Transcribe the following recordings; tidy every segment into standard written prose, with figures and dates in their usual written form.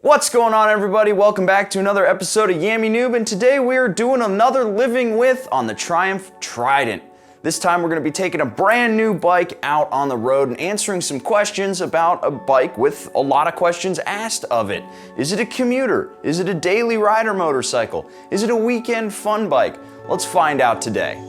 What's going on, everybody? Welcome back to another episode of Yammie Noob, and today we're doing another living with on the Triumph Trident. This time we're going to be taking a brand new bike out on the road and answering some questions about a bike with a lot of questions asked of it. Is it a commuter? Is it a daily rider motorcycle? Is it a weekend fun bike? Let's find out today.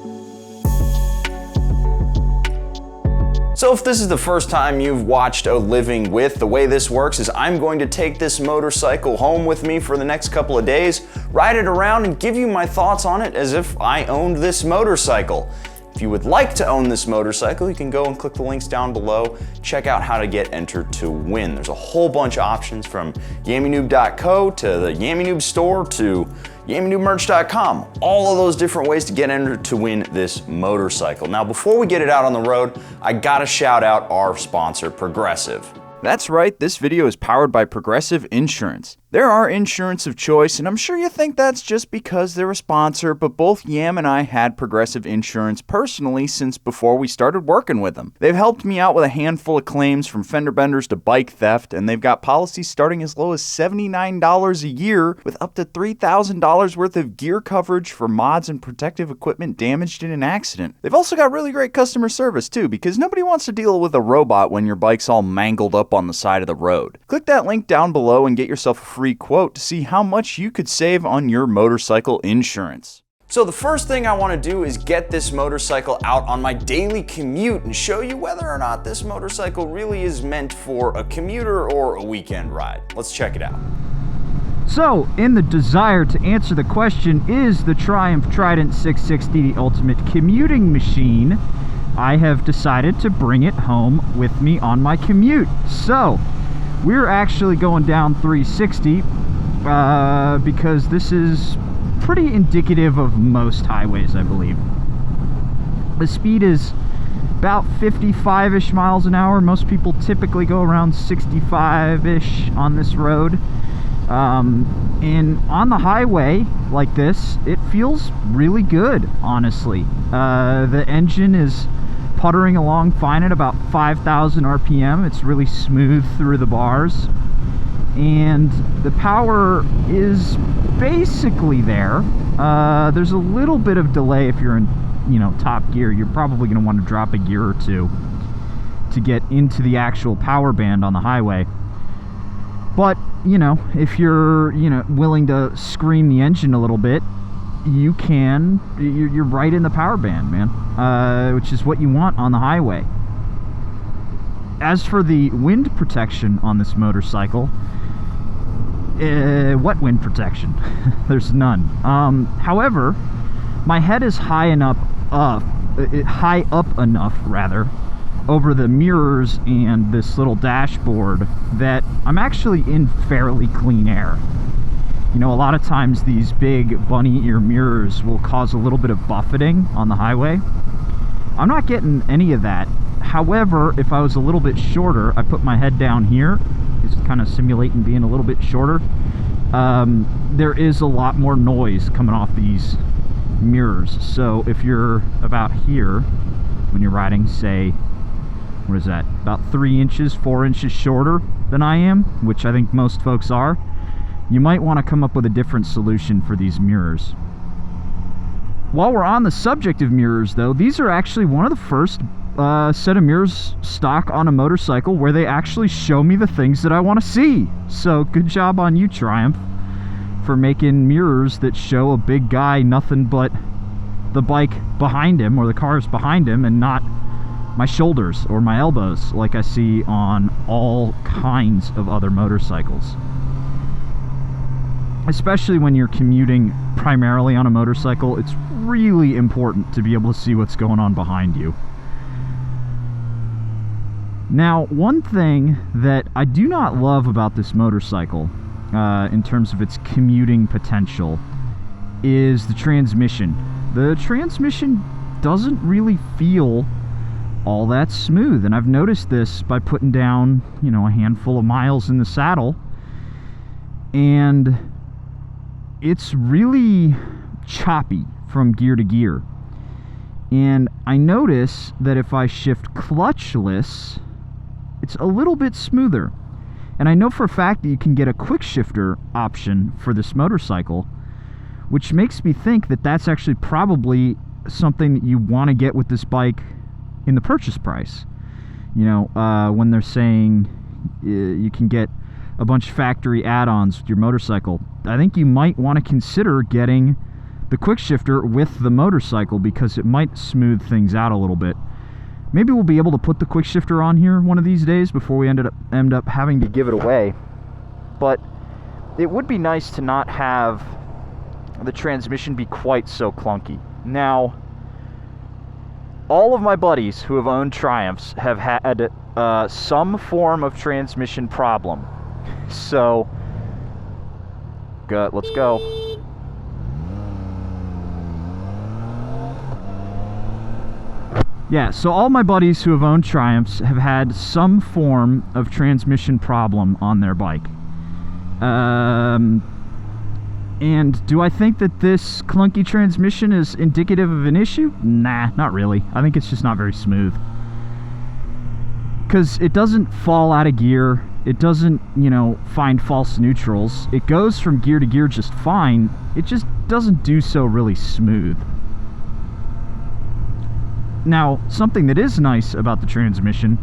So if this is the first time you've watched a living with, the way this works is I'm going to take this motorcycle home with me for the next couple of days, ride it around and give you my thoughts on it as if I owned this motorcycle. If you would like to own this motorcycle, you can go and click the links down below, check out how to get entered to win. There's a whole bunch of options from YammieNoob.co to the Yammie Noob store to YammieNoobMerch.com. All of those different ways to get entered to win this motorcycle. Now, before we get it out on the road, I gotta shout out our sponsor, Progressive. That's right, this video is powered by Progressive Insurance. They're our insurance of choice, and I'm sure you think that's just because they're a sponsor, but both Yam and I had Progressive Insurance personally since before we started working with them. They've helped me out with a handful of claims from fender benders to bike theft, and they've got policies starting as low as $79 a year with up to $3,000 worth of gear coverage for mods and protective equipment damaged in an accident. They've also got really great customer service too, because nobody wants to deal with a robot when your bike's all mangled up on the side of the road. Click that link down below and get yourself a free quote to see how much you could save on your motorcycle insurance. So the first thing I want to do is get this motorcycle out on my daily commute and show you whether or not this motorcycle really is meant for a commuter or a weekend ride. Let's check it out. So, in the desire to answer the question, is the Triumph Trident 660 the ultimate commuting machine, I have decided to bring it home with me on my commute. So, we're actually going down 360 because this is pretty indicative of most highways, I believe. The speed is about 55-ish miles an hour. Most people typically go around 65-ish on this road. And on the highway like this, it feels really good, honestly. The engine is puttering along fine at about 5,000 RPM. It's really smooth through the bars, and the power is basically there. There's a little bit of delay if you're in, top gear. You're probably going to want to drop a gear or two to get into the actual power band on the highway. But, if you're, willing to scream the engine a little bit, you're right in the power band, man, which is what you want on the highway. As for the wind protection on this motorcycle, what wind protection? There's none. However, my head is high up enough over the mirrors and this little dashboard that I'm actually in fairly clean air. A lot of times these big bunny ear mirrors will cause a little bit of buffeting on the highway. I'm not getting any of that. However, if I was a little bit shorter, I put my head down here, just kind of simulating being a little bit shorter. There is a lot more noise coming off these mirrors. So if you're about here when you're riding, say, what is that, about 3 inches, 4 inches shorter than I am, which I think most folks are, you might want to come up with a different solution for these mirrors. While we're on the subject of mirrors, though, these are actually one of the first set of mirrors stock on a motorcycle where they actually show me the things that I want to see. So good job on you, Triumph, for making mirrors that show a big guy nothing but the bike behind him or the cars behind him and not my shoulders or my elbows like I see on all kinds of other motorcycles. Especially when you're commuting primarily on a motorcycle, it's really important to be able to see what's going on behind you. Now, one thing that I do not love about this motorcycle, in terms of its commuting potential, is the transmission. The transmission doesn't really feel all that smooth, and I've noticed this by putting down, a handful of miles in the saddle, and it's really choppy from gear to gear. And I notice that if I shift clutchless, it's a little bit smoother. And I know for a fact that you can get a quick shifter option for this motorcycle, which makes me think that that's actually probably something that you want to get with this bike in the purchase price. You know, when they're saying you can get a bunch of factory add-ons with your motorcycle, I think you might want to consider getting the quick shifter with the motorcycle, because it might smooth things out a little bit. Maybe we'll be able to put the quick shifter on here one of these days before we end up having to give it away. But it would be nice to not have the transmission be quite so clunky. Now, all of my buddies who have owned Triumphs have had some form of transmission problem. So, let's go. Yeah, so all my buddies who have owned Triumphs have had some form of transmission problem on their bike. And do I think that this clunky transmission is indicative of an issue? Nah, not really. I think it's just not very smooth. Because it doesn't fall out of gear. It doesn't, you know, find false neutrals. It goes from gear to gear just fine. It just doesn't do so really smooth. Now, something that is nice about the transmission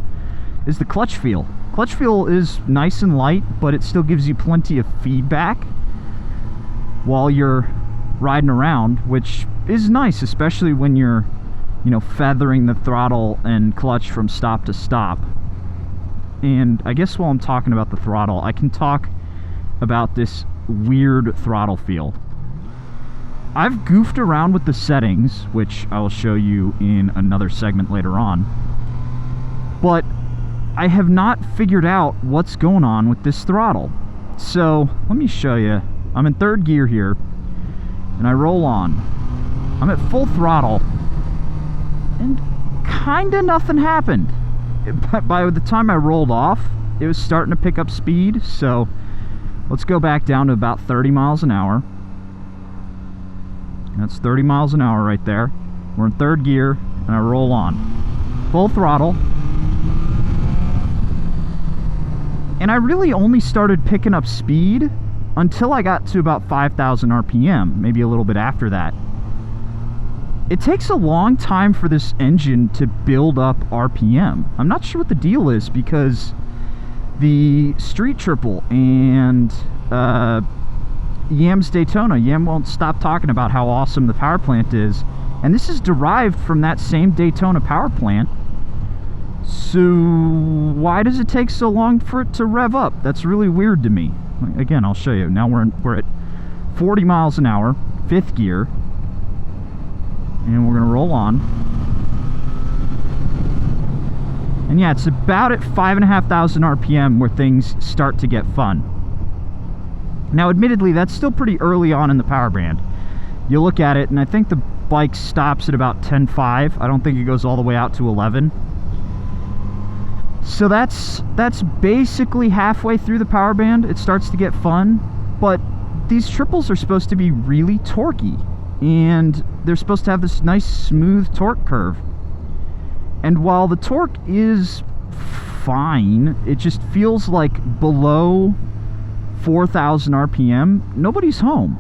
is the clutch feel. Clutch feel is nice and light, but it still gives you plenty of feedback while you're riding around, which is nice, especially when you're, you know, feathering the throttle and clutch from stop to stop. And I guess while I'm talking about the throttle, I can talk about this weird throttle feel. I've goofed around with the settings, which I will show you in another segment later on, but I have not figured out what's going on with this throttle. So let me show you. I'm in third gear here, and I roll on. I'm at full throttle, and kinda nothing happened. By the time I rolled off, it was starting to pick up speed, so let's go back down to about 30 miles an hour. That's 30 miles an hour right there. We're in third gear, and I roll on. Full throttle. And I really only started picking up speed until I got to about 5,000 RPM, maybe a little bit after that. It takes a long time for this engine to build up RPM. I'm not sure what the deal is, because the Street Triple and Yam's Daytona, Yam won't stop talking about how awesome the power plant is, and this is derived from that same Daytona power plant. So why does it take so long for it to rev up? That's really weird to me. Again, I'll show you. Now we're at 40 miles an hour, fifth gear, and we're gonna roll on. And yeah, it's about at 5,500 RPM where things start to get fun. Now, admittedly, that's still pretty early on in the power band. You look at it, and I think the bike stops at about 10.5. I don't think it goes all the way out to 11. So that's basically halfway through the power band. It starts to get fun, but these triples are supposed to be really torquey, and they're supposed to have this nice smooth torque curve. And while the torque is fine, it just feels like below 4,000 RPM, nobody's home.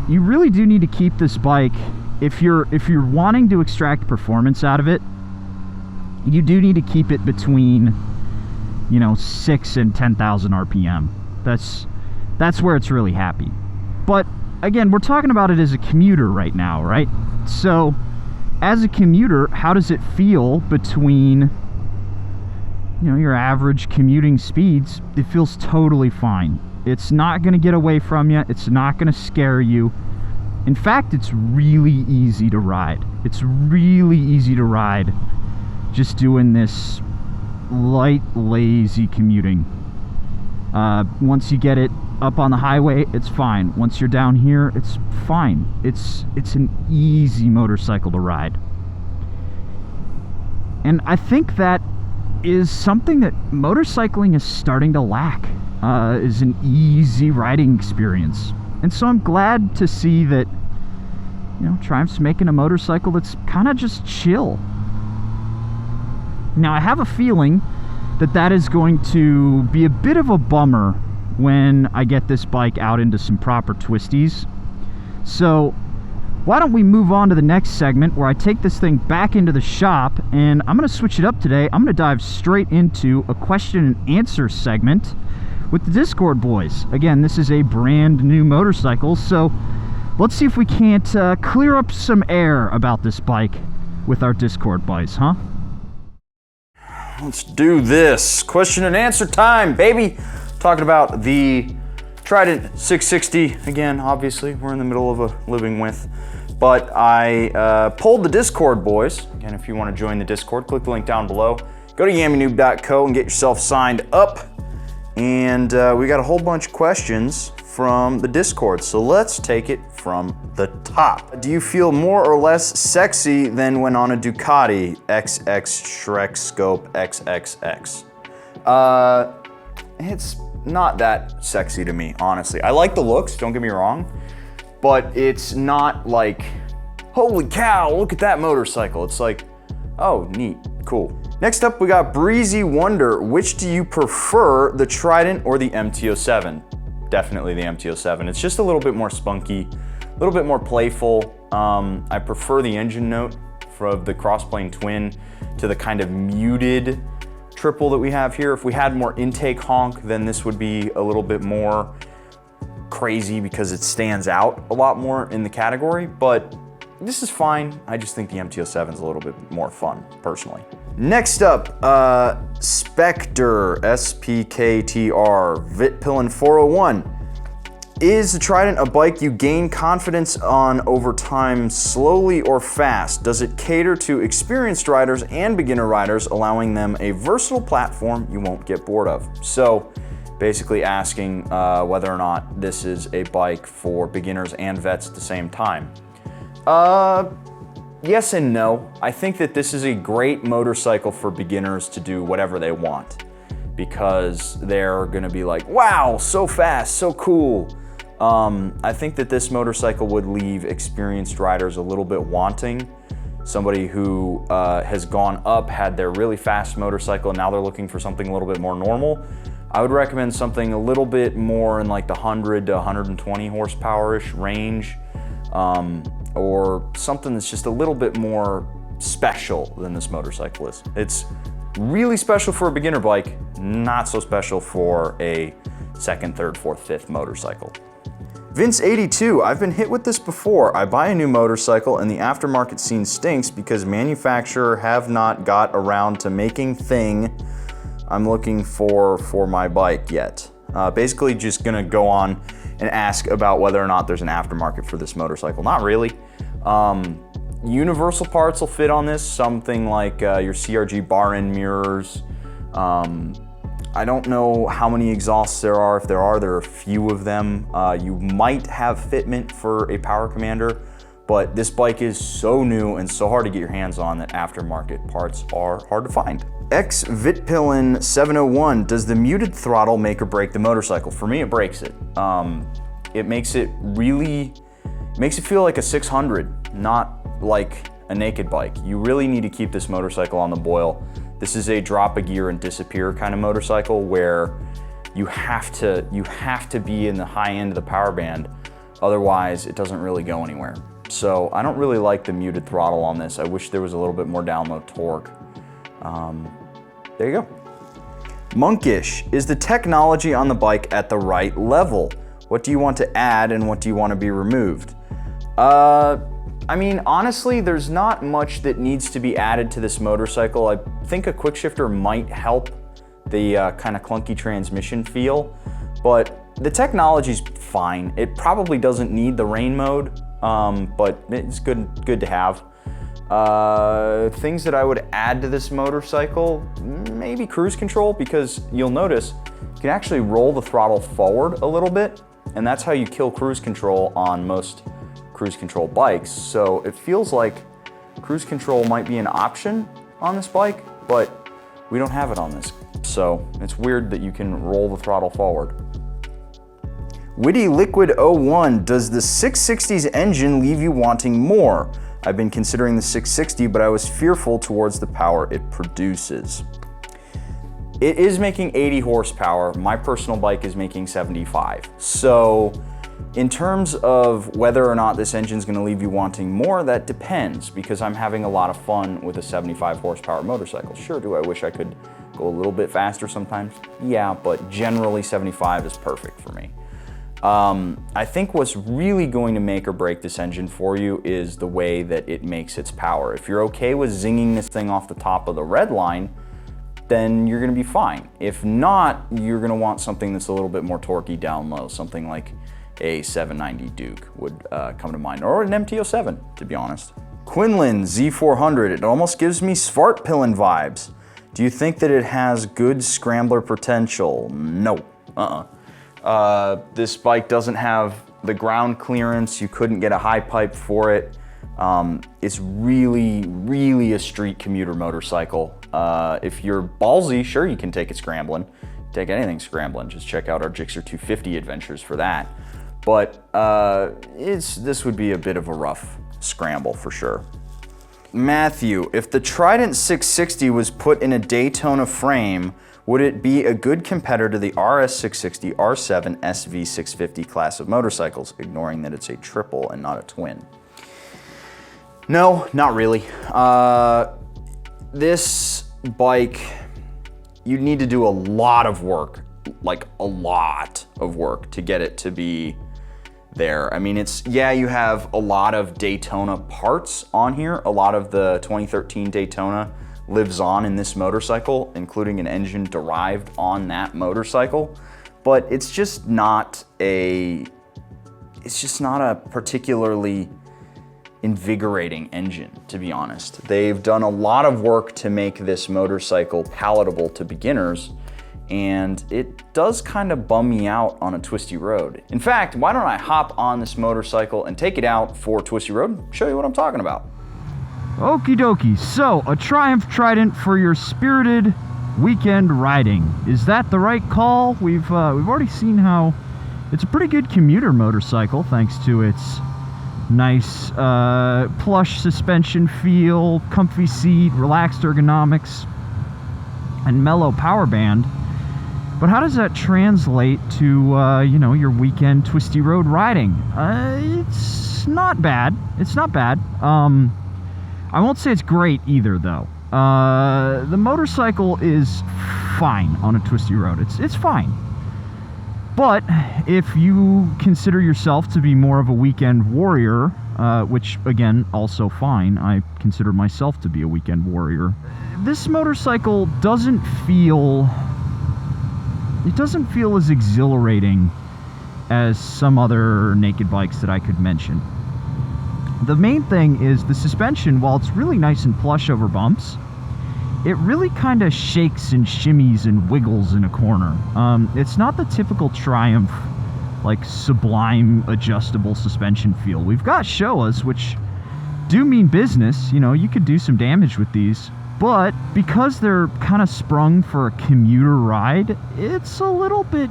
You really do need to keep this bike, if you're wanting to extract performance out of it, you do need to keep it between, you know, 6,000 and 10,000 RPM. That's where it's really happy. But again, we're talking about it as a commuter right now, right? So as a commuter, how does it feel between, you know, your average commuting speeds? It feels totally fine. It's not going to get away from you. It's not going to scare you. In fact, it's really easy to ride. It's really easy to ride just doing this light, lazy commuting. Once you get it up on the highway, it's fine. Once you're down here, it's fine. It's an easy motorcycle to ride. And I think that is something that motorcycling is starting to lack, is an easy riding experience. And so I'm glad to see that, you know, Triumph's making a motorcycle that's kind of just chill. Now, I have a feeling that that is going to be a bit of a bummer when I get this bike out into some proper twisties. So why don't we move on to the next segment where I take this thing back into the shop, and I'm going to switch it up today. I'm going to dive straight into a question and answer segment with the Discord boys. Again, this is a brand new motorcycle, so let's see if we can't clear up some air about this bike with our Discord boys, huh? Let's do this. Question and answer time, baby. Talking about the Trident 660. Again, obviously, we're in the middle of a living with. But I pulled the Discord boys. Again, if you want to join the Discord, click the link down below. Go to yammynoob.co and get yourself signed up. And we got a whole bunch of questions from the Discord. So let's take it from the top. Do you feel more or less sexy than when on a Ducati XX Shrek Scope XXX? It's not that sexy to me, honestly. I like the looks, don't get me wrong, but it's not like, holy cow, look at that motorcycle. It's like, oh, neat, cool. Next up, we got Breezy Wonder. Which do you prefer, the Trident or the MT-07? Definitely the MT-07. It's just a little bit more spunky, a little bit more playful. I prefer the engine note from the crossplane twin to the kind of muted triple that we have here. If we had more intake honk, then this would be a little bit more crazy because it stands out a lot more in the category, but this is fine. I just think the MT-07 is a little bit more fun, personally. Next up, Spectre, SPKTR, Vitpillin 401. Is the Trident a bike you gain confidence on over time, slowly or fast? Does it cater to experienced riders and beginner riders, allowing them a versatile platform you won't get bored of? So basically asking whether or not this is a bike for beginners and vets at the same time. Yes and no. I think that this is a great motorcycle for beginners to do whatever they want, because they're gonna be like, wow, so fast, so cool. I think that this motorcycle would leave experienced riders a little bit wanting. Somebody who has gone up, had their really fast motorcycle, and now they're looking for something a little bit more normal. I would recommend something a little bit more in like the 100 to 120 horsepower-ish range, or something that's just a little bit more special than this motorcycle is. It's really special for a beginner bike, not so special for a second, third, fourth, fifth motorcycle. Vince82, I've been hit with this before. I buy a new motorcycle and the aftermarket scene stinks because manufacturer have not got around to making thing I'm looking for my bike yet. Basically just gonna go on and ask about whether or not there's an aftermarket for this motorcycle. Not really. Universal parts will fit on this, something like your CRG bar end mirrors. I don't know how many exhausts there are. If there are a few of them. You might have fitment for a power commander, but this bike is so new and so hard to get your hands on that aftermarket parts are hard to find. X Vitpillin 701, does the muted throttle make or break the motorcycle? For me, it breaks it. It makes it feel like a 600, not like a naked bike. You really need to keep this motorcycle on the boil. This is a drop a gear and disappear kind of motorcycle where you have to be in the high end of the power band, otherwise it doesn't really go anywhere. So I don't really like the muted throttle on this. I wish there was a little bit more down low torque. There you go. Monkish, is the technology on the bike at the right level? What do you want to add and what do you want to be removed? I mean, honestly, there's not much that needs to be added to this motorcycle. I think a quick shifter might help the kind of clunky transmission feel, but the technology's fine. It probably doesn't need the rain mode, but it's good to have. Things that I would add to this motorcycle, maybe cruise control, because you'll notice you can actually roll the throttle forward a little bit, and that's how you kill cruise control on most cruise control bikes. So it feels like cruise control might be an option on this bike, but we don't have it on this. So it's weird that you can roll the throttle forward. Witty Liquid 01, does the 660's engine leave you wanting more? I've been considering the 660, but I was fearful towards the power it produces. It is making 80 horsepower. My personal bike is making 75. So in terms of whether or not this engine's gonna leave you wanting more, that depends, because I'm having a lot of fun with a 75 horsepower motorcycle. Sure, do I wish I could go a little bit faster sometimes? Yeah, but generally 75 is perfect for me. I think what's really going to make or break this engine for you is the way that it makes its power. If you're okay with zinging this thing off the top of the red line, then you're gonna be fine. If not, you're gonna want something that's a little bit more torquey down low. Something like a 790 Duke would come to mind, or an MT-07, to be honest. Quinlan Z400, it almost gives me Svartpillen vibes. Do you think that it has good scrambler potential? No, this bike doesn't have the ground clearance. You couldn't get a high pipe for it. It's really a street commuter motorcycle. If you're ballsy, sure, you can take it scrambling. Take anything scrambling. Just check out our Gixxer 250 adventures for that. But this would be a bit of a rough scramble for sure. Matthew, if the Trident 660 was put in a Daytona frame, would it be a good competitor to the RS660, R7, SV650 class of motorcycles, ignoring that it's a triple and not a twin? No, not really. This bike, you'd need to do a lot of work, like a lot of work to get it to be there. I mean, yeah, you have a lot of Daytona parts on here. A lot of the 2013 Daytona lives on in this motorcycle, including an engine derived on that motorcycle. But it's just not a particularly invigorating engine, to be honest. They've done a lot of work to make this motorcycle palatable to beginners, and it does kind of bum me out on a twisty road. In fact, why don't I hop on this motorcycle and take it out for twisty road and show you what I'm talking about. Okie dokie, so a Triumph Trident for your spirited weekend riding. Is that the right call? We've already seen how it's a pretty good commuter motorcycle thanks to its nice plush suspension feel, comfy seat, relaxed ergonomics, and mellow power band. But how does that translate to, you know, your weekend twisty road riding? It's not bad. It's not bad. I won't say it's great either, though. The motorcycle is fine on a twisty road. It's fine. But if you consider yourself to be more of a weekend warrior, which, again, also fine. I consider myself to be a weekend warrior. This motorcycle doesn't feel as exhilarating as some other naked bikes that I could mention. The main thing is the suspension, while it's really nice and plush over bumps, it really kind of shakes and shimmies and wiggles in a corner. It's not the typical Triumph, like, sublime adjustable suspension feel. We've got Showas, which do mean business. You know, you could do some damage with these. But because they're kind of sprung for a commuter ride, it's a little bit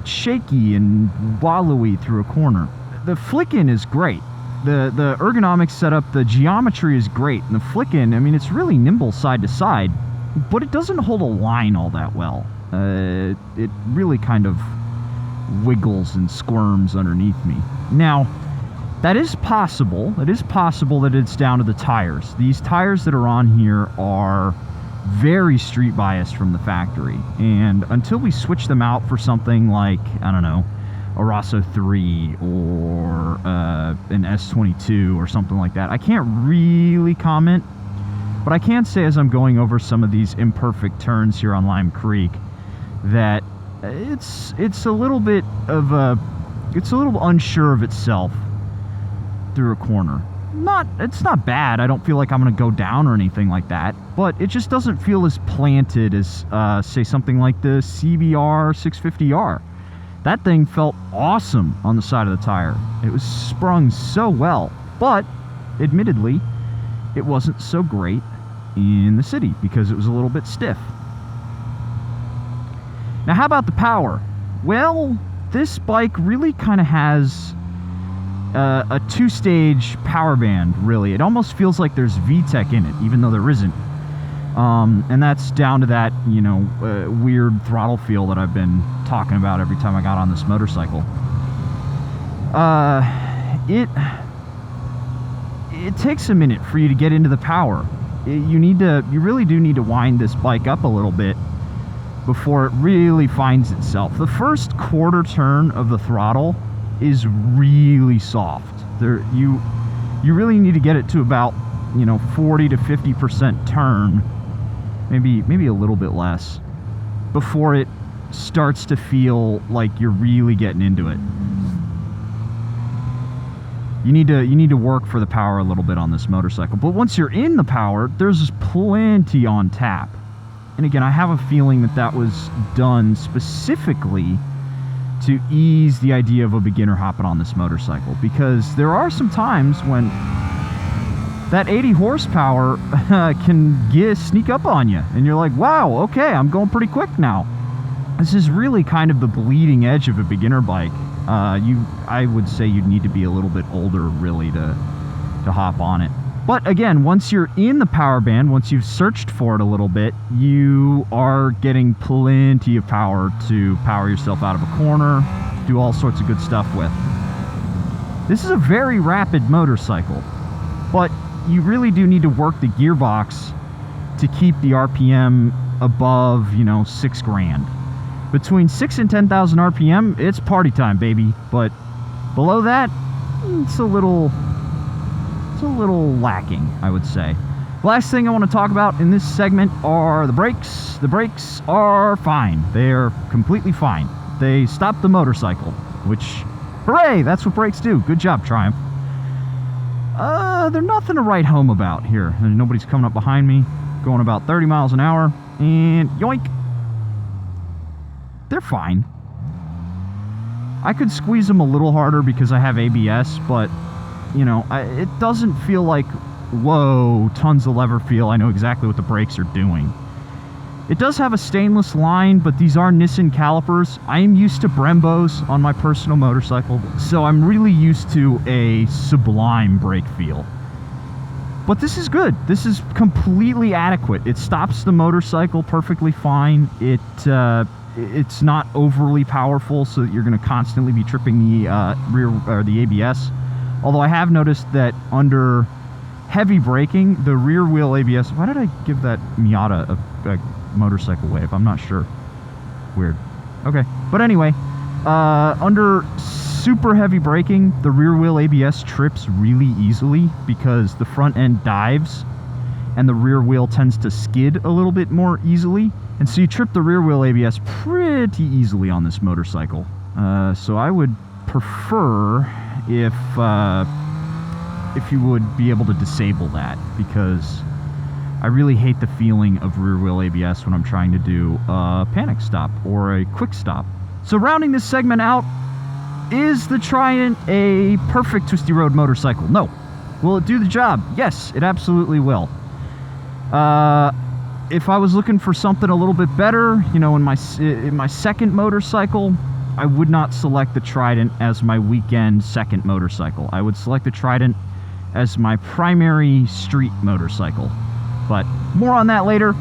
shaky and wallowy through a corner. The flick-in is great. The ergonomics setup, the geometry is great. And the flick-in, I mean, it's really nimble side to side, but it doesn't hold a line all that well. It really kind of wiggles and squirms underneath me. Now, that is possible. It is possible that it's down to the tires. These tires that are on here are very street biased from the factory. And until we switch them out for something like, I don't know, a Rosso 3 or an S22 or something like that, I can't really comment. But I can say, as I'm going over some of these imperfect turns here on Lime Creek, that it's a little bit of it's a little unsure of itself through a corner. It's not bad. I don't feel like I'm gonna go down or anything like that, but it just doesn't feel as planted as say something like the CBR 650R. That thing felt awesome on the side of the tire. It was sprung so well, but admittedly it wasn't so great in the city because it was a little bit stiff. Now, how about the power? Well, this bike really kind of has a two-stage power band, really. It almost feels like there's VTEC in it, even though there isn't. And that's down to that, you know, weird throttle feel that I've been talking about every time I got on this motorcycle. It takes a minute for you to get into the power. You really do need to wind this bike up a little bit before it really finds itself. The first quarter turn of the throttle is really soft. You really need to get it to about, you know, 40 to 50% turn, maybe a little bit less, before it starts to feel like you're really getting into it. You need to work for the power a little bit on this motorcycle. But once you're in the power, there's plenty on tap. And again, I have a feeling that was done specifically to ease the idea of a beginner hopping on this motorcycle, because there are some times when that 80 horsepower can sneak up on you, and you're like, wow, okay, I'm going pretty quick now. This is really kind of the bleeding edge of a beginner bike. I would say you'd need to be a little bit older, really, to hop on it. But again, once you're in the power band, once you've searched for it a little bit, you are getting plenty of power to power yourself out of a corner, do all sorts of good stuff with. This is a very rapid motorcycle, but you really do need to work the gearbox to keep the RPM above, you know, 6 grand. Between 6 and 10,000 RPM, it's party time, baby. But below that, it's a little lacking, I would say. The last thing I want to talk about in this segment are the brakes. The brakes are fine. They're completely fine. They stop the motorcycle, which, hooray, that's what brakes do. Good job, Triumph. They're nothing to write home about here. Nobody's coming up behind me, going about 30 miles an hour, and yoink. They're fine. I could squeeze them a little harder because I have ABS, but, you know, it doesn't feel like, whoa, tons of lever feel. I know exactly what the brakes are doing. It does have a stainless line, but these are Nissan calipers. I am used to Brembos on my personal motorcycle, so I'm really used to a sublime brake feel. But this is good. This is completely adequate. It stops the motorcycle perfectly fine. It's not overly powerful, so that you're going to constantly be tripping the rear or the ABS. Although I have noticed that under heavy braking, the rear wheel ABS. Why did I give that Miata a motorcycle wave? I'm not sure. Weird. Okay, but anyway, under super heavy braking, the rear wheel ABS trips really easily because the front end dives and the rear wheel tends to skid a little bit more easily. And so you trip the rear wheel ABS pretty easily on this motorcycle. So I would prefer if you would be able to disable that, because I really hate the feeling of rear wheel ABS when I'm trying to do a panic stop or a quick stop. So rounding this segment out, is the Trident a perfect twisty road motorcycle? No. Will it do the job? Yes, it absolutely will. If I was looking for something a little bit better, you know, in my second motorcycle, I would not select the Trident as my weekend second motorcycle. I would select the Trident as my primary street motorcycle. But more on that later.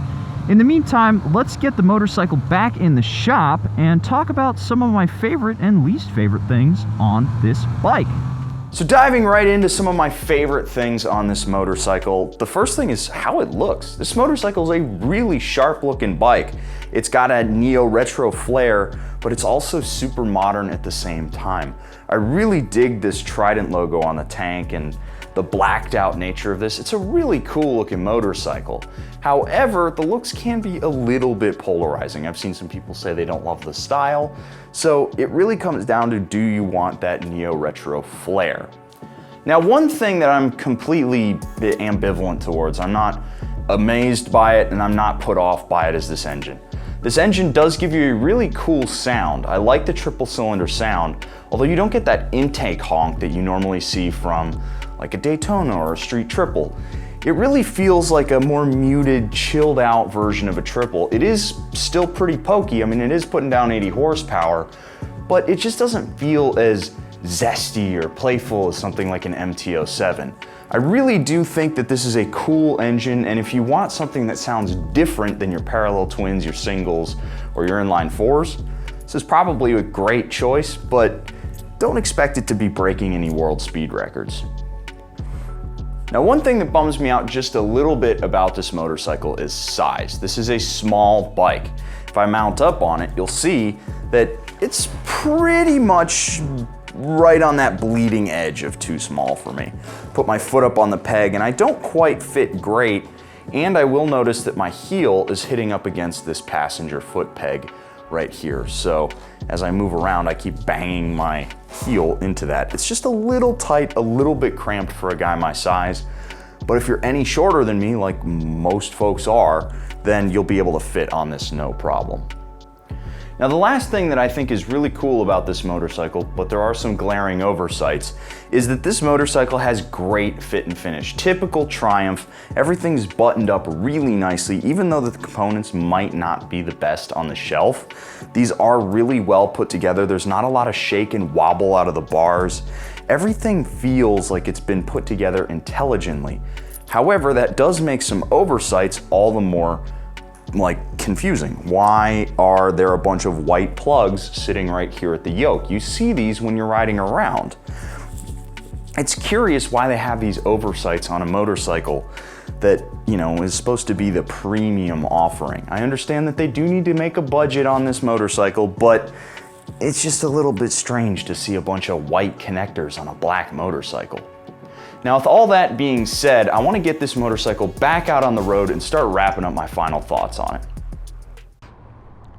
In the meantime, let's get the motorcycle back in the shop and talk about some of my favorite and least favorite things on this bike. So diving right into some of my favorite things on this motorcycle, the first thing is how it looks. This motorcycle is a really sharp looking bike. It's got a neo-retro flair, but it's also super modern at the same time. I really dig this Trident logo on the tank and the blacked out nature of this. It's a really cool looking motorcycle. However, the looks can be a little bit polarizing. I've seen some people say they don't love the style. So it really comes down to, do you want that neo-retro flair? Now, one thing that I'm completely ambivalent towards, I'm not amazed by it and I'm not put off by it, is this engine. This engine does give you a really cool sound. I like the triple cylinder sound, although you don't get that intake honk that you normally see from like a Daytona or a street triple. It really feels like a more muted, chilled out version of a triple. It is still pretty pokey. I mean, it is putting down 80 horsepower, but it just doesn't feel as zesty or playful as something like an MT-07. I really do think that this is a cool engine, and if you want something that sounds different than your parallel twins, your singles, or your inline fours, this is probably a great choice, but don't expect it to be breaking any world speed records. Now, one thing that bums me out just a little bit about this motorcycle is size. This is a small bike. If I mount up on it, you'll see that it's pretty much right on that bleeding edge of too small for me. Put my foot up on the peg and I don't quite fit great, and I will notice that my heel is hitting up against this passenger foot peg right here. So as I move around, I keep banging my heel into that. It's just a little tight, a little bit cramped for a guy my size. But if you're any shorter than me, like most folks are, then you'll be able to fit on this no problem. Now, the last thing that I think is really cool about this motorcycle, but there are some glaring oversights, is that this motorcycle has great fit and finish. Typical Triumph, everything's buttoned up really nicely, even though the components might not be the best on the shelf. These are really well put together. There's not a lot of shake and wobble out of the bars. Everything feels like it's been put together intelligently. However, that does make some oversights all the more confusing. Why are there a bunch of white plugs sitting right here at the yoke? You see these when you're riding around. It's curious why they have these oversights on a motorcycle that, is supposed to be the premium offering. I understand that they do need to make a budget on this motorcycle, but it's just a little bit strange to see a bunch of white connectors on a black motorcycle. Now, with all that being said, I want to get this motorcycle back out on the road and start wrapping up my final thoughts on it.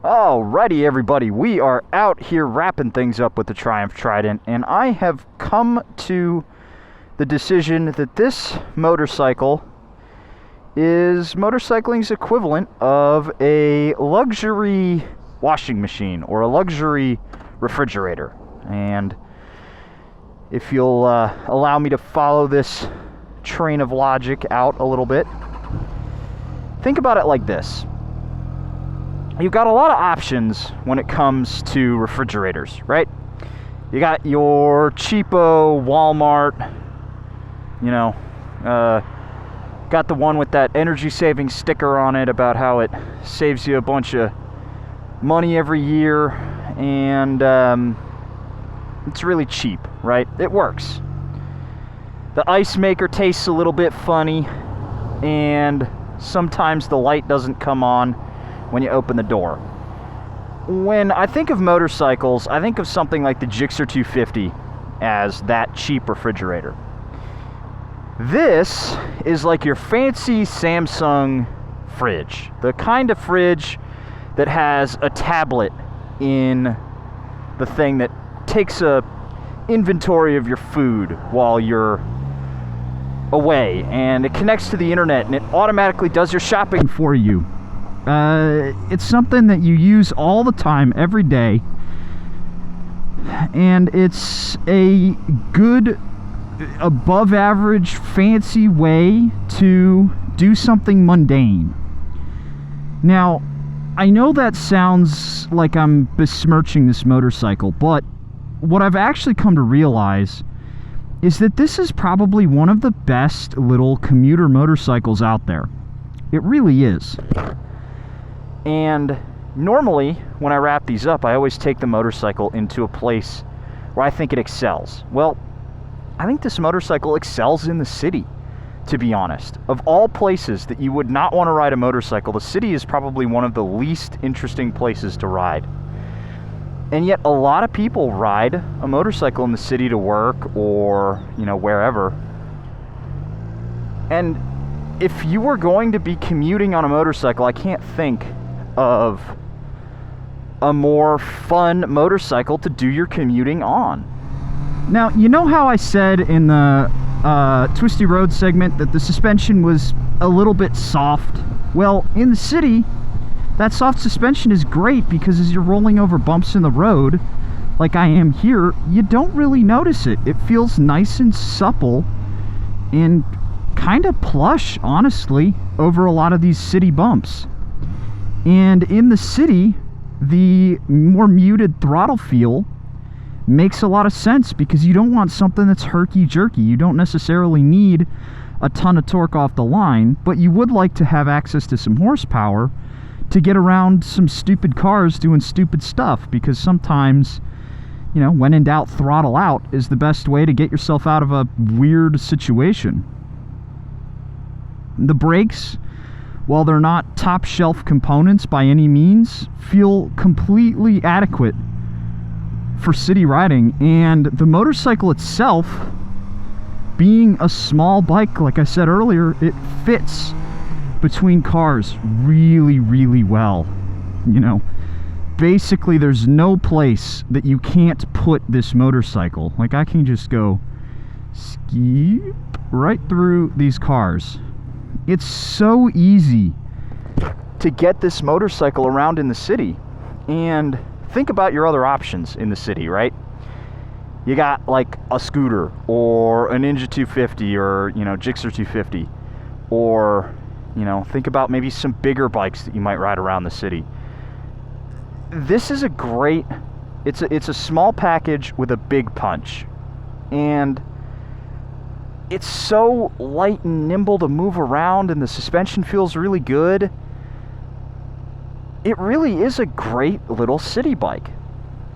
Alrighty, everybody, we are out here wrapping things up with the Triumph Trident, and I have come to the decision that this motorcycle is motorcycling's equivalent of a luxury washing machine or a luxury refrigerator. And if you'll allow me to follow this train of logic out a little bit, think about it like this. You've got a lot of options when it comes to refrigerators, right? You got your cheapo Walmart, got the one with that energy saving sticker on it about how it saves you a bunch of money every year, and it's really cheap, right? It works. The ice maker tastes a little bit funny, and sometimes the light doesn't come on when you open the door. When I think of motorcycles, I think of something like the Gixxer 250 as that cheap refrigerator. This is like your fancy Samsung fridge. The kind of fridge that has a tablet in the thing that takes a inventory of your food while you're away, and it connects to the internet and it automatically does your shopping for you. It's something that you use all the time, every day, and it's a good, above average, fancy way to do something mundane. Now, I know that sounds like I'm besmirching this motorcycle, but what I've actually come to realize is that this is probably one of the best little commuter motorcycles out there. It really is. And normally, when I wrap these up, I always take the motorcycle into a place where I think it excels. Well, I think this motorcycle excels in the city, to be honest. Of all places that you would not want to ride a motorcycle, the city is probably one of the least interesting places to ride. And yet a lot of people ride a motorcycle in the city to work or, wherever. And if you were going to be commuting on a motorcycle, I can't think of a more fun motorcycle to do your commuting on. Now, you know how I said in the Twisty Road segment that the suspension was a little bit soft? Well, in the city, that soft suspension is great because as you're rolling over bumps in the road, like I am here, you don't really notice it. It feels nice and supple and kind of plush, honestly, over a lot of these city bumps. And in the city, the more muted throttle feel makes a lot of sense because you don't want something that's herky-jerky. You don't necessarily need a ton of torque off the line, but you would like to have access to some horsepower to get around some stupid cars doing stupid stuff, because sometimes, you know, when in doubt, throttle out is the best way to get yourself out of a weird situation. The brakes, while they're not top shelf components by any means, feel completely adequate for city riding. And the motorcycle itself, being a small bike, like I said earlier, it fits between cars really, really well. You know, basically there's no place that you can't put this motorcycle. Like, I can just go skeep right through these cars. It's so easy to get this motorcycle around in the city. And think about your other options in the city, right? You got like a scooter or a Ninja 250 or, you know, Gixxer 250, or, you know, think about maybe some bigger bikes that you might ride around the city. This is a great, it's a small package with a big punch, and it's so light and nimble to move around, and the suspension feels really good. It really is a great little city bike.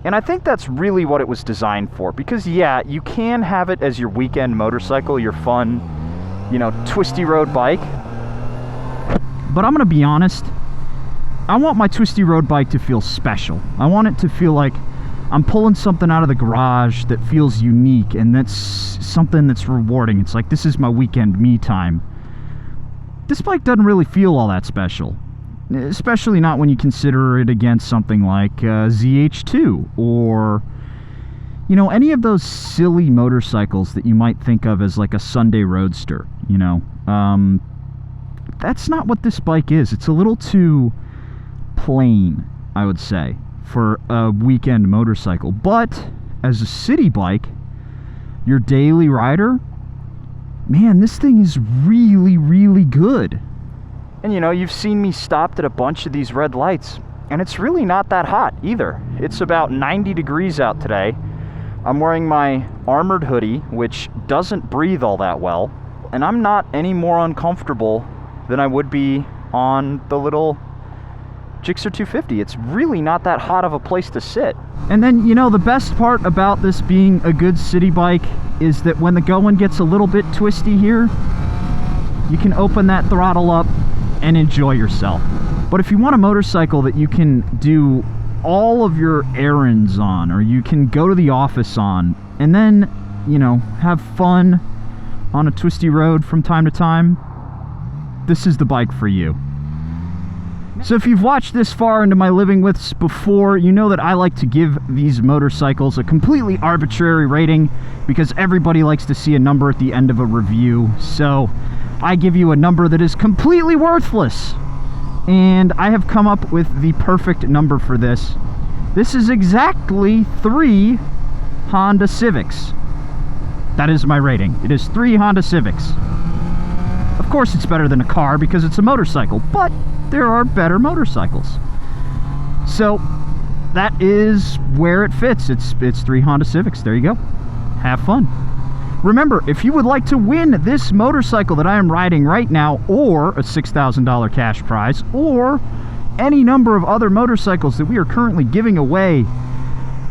And I think that's really what it was designed for, because yeah, you can have it as your weekend motorcycle, your fun, you know, twisty road bike. But I'm gonna be honest, I want my twisty road bike to feel special. I want it to feel like I'm pulling something out of the garage that feels unique, and that's something that's rewarding. It's like, this is my weekend me time. This bike doesn't really feel all that special, especially not when you consider it against something like ZH2 or, you know, any of those silly motorcycles that you might think of as like a Sunday roadster, you know. That's not what this bike is. It's a little too plain, I would say, for a weekend motorcycle. But as a city bike, your daily rider, man, this thing is really, really good. And you know, you've seen me stopped at a bunch of these red lights, and it's really not that hot either. It's about 90 degrees out today. I'm wearing my armored hoodie, which doesn't breathe all that well, and I'm not any more uncomfortable than I would be on the little Gixxer 250. It's really not that hot of a place to sit. And then, you know, the best part about this being a good city bike is that when the going gets a little bit twisty here, you can open that throttle up and enjoy yourself. But if you want a motorcycle that you can do all of your errands on, or you can go to the office on, and then, you know, have fun on a twisty road from time to time, this is the bike for you. So if you've watched this far into my living withs before, you know that I like to give these motorcycles a completely arbitrary rating, because everybody likes to see a number at the end of a review. So I give you a number that is completely worthless, and I have come up with the perfect number for this. This is exactly 3 Honda Civics. That is my rating. It is 3 Honda Civics. Of course it's better than a car because it's a motorcycle, but there are better motorcycles. So that is where it fits. It's 3 Honda Civics. There you go. Have fun. Remember, if you would like to win this motorcycle that I am riding right now, or a $6,000 cash prize, or any number of other motorcycles that we are currently giving away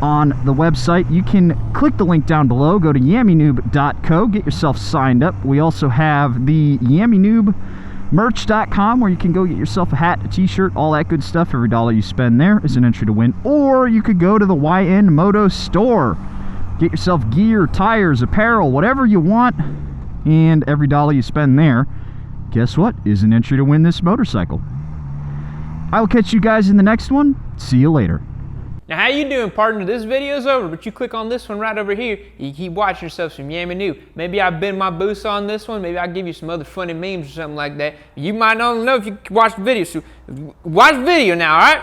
on the website, you can click the link down below, go to yammienoob.co, get yourself signed up. We also have the yammienoobmerch.com, where you can go get yourself a hat, a t-shirt, all that good stuff. Every dollar you spend there is an entry to win. Or you could go to the YN Moto store, get yourself gear, tires, apparel, whatever you want, and every dollar you spend there, guess what, is an entry to win this motorcycle. I will catch you guys in the next one. See you later. Now, how you doing, partner? This video's over, but you click on this one right over here. You keep watching yourself some Yammie Noob. Maybe I bend my boost on this one. Maybe I'll give you some other funny memes or something like that. You might not know if you watch the video. So watch the video now, all right?